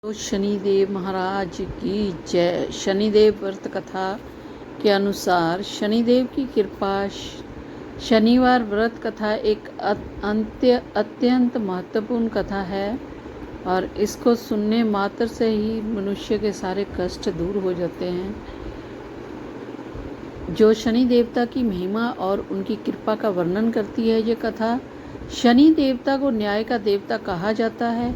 तो शनिदेव महाराज की जय। शनिदेव व्रत कथा के अनुसार शनिदेव की कृपा। शनिवार व्रत कथा एक अत्यंत महत्वपूर्ण कथा है और इसको सुनने मात्र से ही मनुष्य के सारे कष्ट दूर हो जाते हैं। जो शनि देवता की महिमा और उनकी कृपा का वर्णन करती है ये कथा। शनि देवता को न्याय का देवता कहा जाता है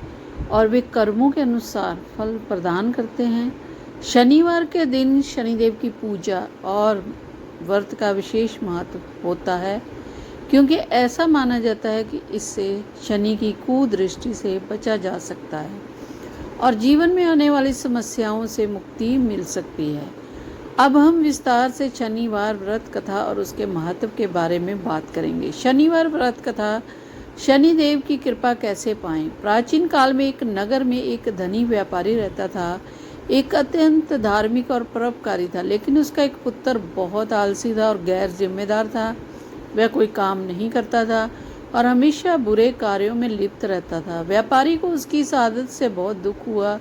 और वे कर्मों के अनुसार फल प्रदान करते हैं। शनिवार के दिन शनिदेव की पूजा और व्रत का विशेष महत्व होता है, क्योंकि ऐसा माना जाता है कि इससे शनि की कुदृष्टि से बचा जा सकता है और जीवन में आने वाली समस्याओं से मुक्ति मिल सकती है। अब हम विस्तार से शनिवार व्रत कथा और उसके महत्व के बारे में बात करेंगे। शनिवार व्रत कथा। शनिदेव की कृपा कैसे पाएं? प्राचीन काल में एक नगर में एक धनी व्यापारी रहता था। एक अत्यंत धार्मिक और परोपकारी था, लेकिन उसका एक पुत्र बहुत आलसी था और गैर जिम्मेदार था। वह कोई काम नहीं करता था और हमेशा बुरे कार्यों में लिप्त रहता था। व्यापारी को उसकी इस आदत से बहुत दुख हुआ,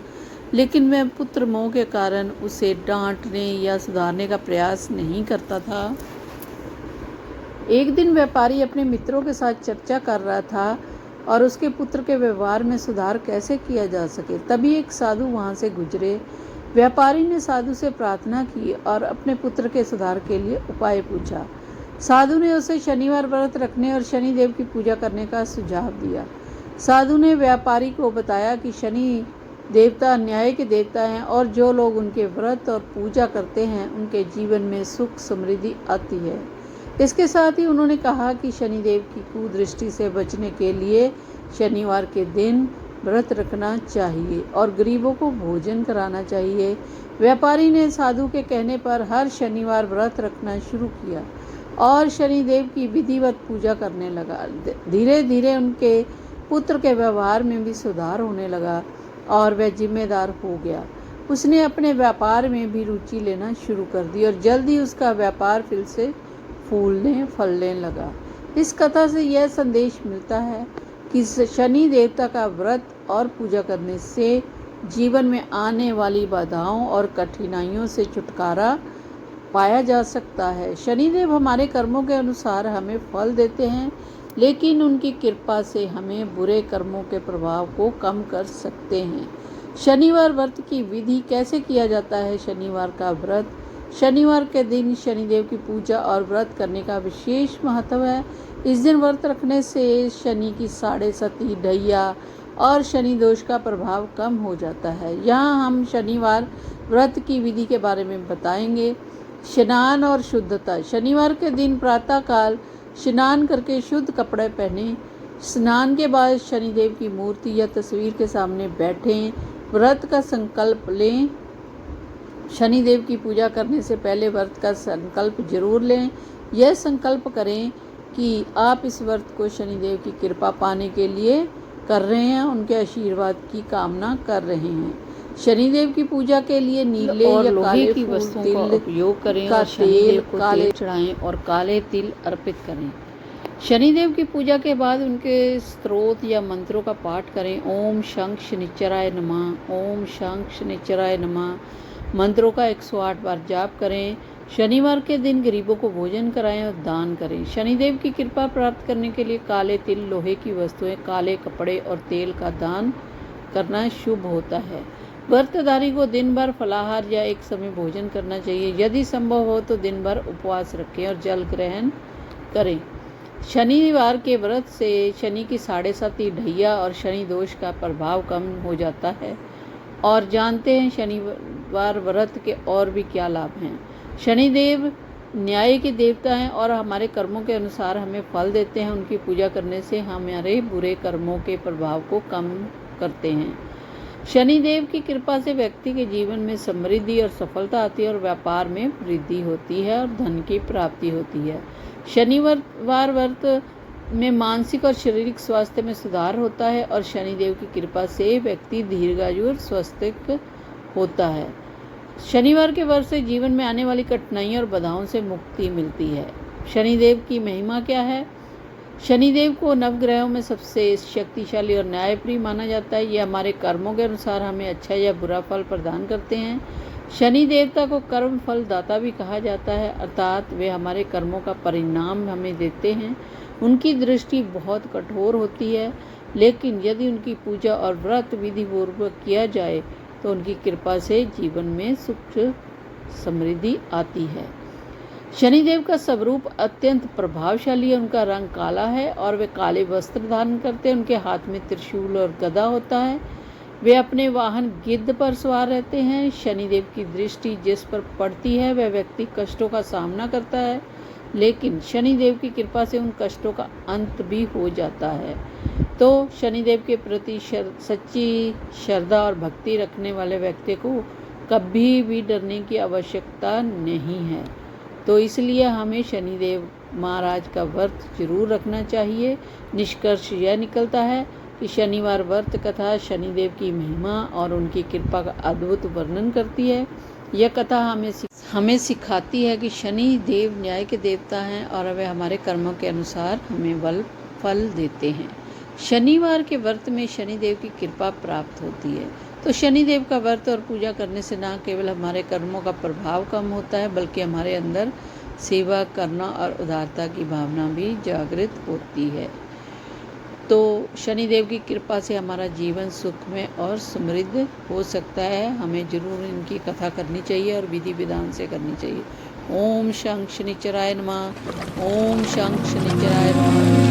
लेकिन वह पुत्र मोह के कारण उसे डांटने या सुधारने का प्रयास नहीं करता था। एक दिन व्यापारी अपने मित्रों के साथ चर्चा कर रहा था और उसके पुत्र के व्यवहार में सुधार कैसे किया जा सके। तभी एक साधु वहां से गुजरे। व्यापारी ने साधु से प्रार्थना की और अपने पुत्र के सुधार के लिए उपाय पूछा। साधु ने उसे शनिवार व्रत रखने और शनिदेव की पूजा करने का सुझाव दिया। साधु ने व्यापारी को बताया कि शनि देवता न्याय के देवता हैं और जो लोग उनके व्रत और पूजा करते हैं उनके जीवन में सुख समृद्धि आती है। इसके साथ ही उन्होंने कहा कि शनिदेव की कुदृष्टि से बचने के लिए शनिवार के दिन व्रत रखना चाहिए और गरीबों को भोजन कराना चाहिए। व्यापारी ने साधु के कहने पर हर शनिवार व्रत रखना शुरू किया और शनिदेव की विधिवत पूजा करने लगा। धीरे धीरे उनके पुत्र के व्यवहार में भी सुधार होने लगा और वह जिम्मेदार हो गया। उसने अपने व्यापार में भी रुचि लेना शुरू कर दी और जल्दी उसका व्यापार फिर से फूलने फलने लगा। इस कथा से यह संदेश मिलता है कि शनि देवता का व्रत और पूजा करने से जीवन में आने वाली बाधाओं और कठिनाइयों से छुटकारा पाया जा सकता है। शनिदेव हमारे कर्मों के अनुसार हमें फल देते हैं, लेकिन उनकी कृपा से हमें बुरे कर्मों के प्रभाव को कम कर सकते हैं। शनिवार व्रत की विधि कैसे किया जाता है? शनिवार का व्रत। शनिवार के दिन शनिदेव की पूजा और व्रत करने का विशेष महत्व है। इस दिन व्रत रखने से शनि की 7.5 ढैया और शनि दोष का प्रभाव कम हो जाता है। यहाँ हम शनिवार व्रत की विधि के बारे में बताएंगे। स्नान और शुद्धता। शनिवार के दिन प्रातःकाल स्नान करके शुद्ध कपड़े पहनें। स्नान के बाद शनिदेव की मूर्ति या तस्वीर के सामने बैठें। व्रत का संकल्प लें। शनिदेव की पूजा करने से पहले व्रत का संकल्प जरूर लें। यह संकल्प करें कि आप इस व्रत को शनिदेव की कृपा पाने के लिए कर रहे हैं, उनके आशीर्वाद की कामना कर रहे हैं। शनिदेव की पूजा के लिए नीले और या लोहे काले की फूल, वस्तुओं तिल का उपयोग करें का और शनिदेव को काले तेल चढ़ाएं और काले तिल अर्पित करें। शनिदेव की पूजा के बाद उनके स्तोत्र या मंत्रों का पाठ करें। ओम शंख शनिचराय नमः, ओम शंख शनिचराय नमः मंत्रों का 108 बार जाप करें। शनिवार के दिन गरीबों को भोजन कराएं और दान करें। शनिदेव की कृपा प्राप्त करने के लिए काले तिल, लोहे की वस्तुएं, काले कपड़े और तेल का दान करना शुभ होता है। व्रतधारी को दिन भर फलाहार या एक समय भोजन करना चाहिए। यदि संभव हो तो दिन भर उपवास रखें और जल ग्रहण करें। शनिवार के व्रत से शनि की 7.5 ढैया और शनि दोष का प्रभाव कम हो जाता है। और जानते हैं शनिवार व्रत के और भी क्या लाभ हैं। शनिदेव न्याय के देवता हैं और हमारे कर्मों के अनुसार हमें फल देते हैं। उनकी पूजा करने से हमारे बुरे कर्मों के प्रभाव को कम करते हैं। शनिदेव की कृपा से व्यक्ति के जीवन में समृद्धि और सफलता आती है और व्यापार में वृद्धि होती है और धन की प्राप्ति होती है। शनिवार व्रत में मानसिक और शारीरिक स्वास्थ्य में सुधार होता है और शनिदेव की कृपा से व्यक्ति दीर्घायु और स्वस्थ होता है। शनिवार के व्रत से जीवन में आने वाली कठिनाइयों और बाधाओं से मुक्ति मिलती है। शनिदेव की महिमा क्या है? शनिदेव को नवग्रहों में सबसे शक्तिशाली और न्यायप्रिय माना जाता है। ये हमारे कर्मों के अनुसार हमें अच्छा या बुरा फल प्रदान करते हैं। शनि देवता को कर्म फल दाता भी कहा जाता है, अर्थात वे हमारे कर्मों का परिणाम हमें देते हैं। उनकी दृष्टि बहुत कठोर होती है, लेकिन यदि उनकी पूजा और व्रत विधि पूर्वक किया जाए तो उनकी कृपा से जीवन में सुख समृद्धि आती है। शनिदेव का स्वरूप अत्यंत प्रभावशाली है। उनका रंग काला है और वे काले वस्त्र धारण करते हैं। उनके हाथ में त्रिशूल और गदा होता है। वे अपने वाहन गिद्ध पर सवार रहते हैं। शनिदेव की दृष्टि जिस पर पड़ती है वह व्यक्ति कष्टों का सामना करता है, लेकिन शनिदेव की कृपा से उन कष्टों का अंत भी हो जाता है। तो शनिदेव के प्रति सच्ची श्रद्धा और भक्ति रखने वाले व्यक्ति को कभी भी डरने की आवश्यकता नहीं है। तो इसलिए हमें शनिदेव महाराज का व्रत जरूर रखना चाहिए। निष्कर्ष यह निकलता है कि शनिवार व्रत कथा शनिदेव की महिमा और उनकी कृपा का अद्भुत वर्णन करती है। यह कथा हमें सिखाती है कि शनि देव न्याय के देवता हैं और वे हमारे कर्मों के अनुसार हमें फल देते हैं। शनिवार के व्रत में शनिदेव की कृपा प्राप्त होती है। तो शनिदेव का व्रत और पूजा करने से न केवल हमारे कर्मों का प्रभाव कम होता है, बल्कि हमारे अंदर सेवा करना और उदारता की भावना भी जागृत होती है। तो शनिदेव की कृपा से हमारा जीवन सुख में और समृद्ध हो सकता है। हमें जरूर इनकी कथा करनी चाहिए और विधि विधान से करनी चाहिए। ओम शं शनिचराय नमः। ओम शं शनिचराय नमः।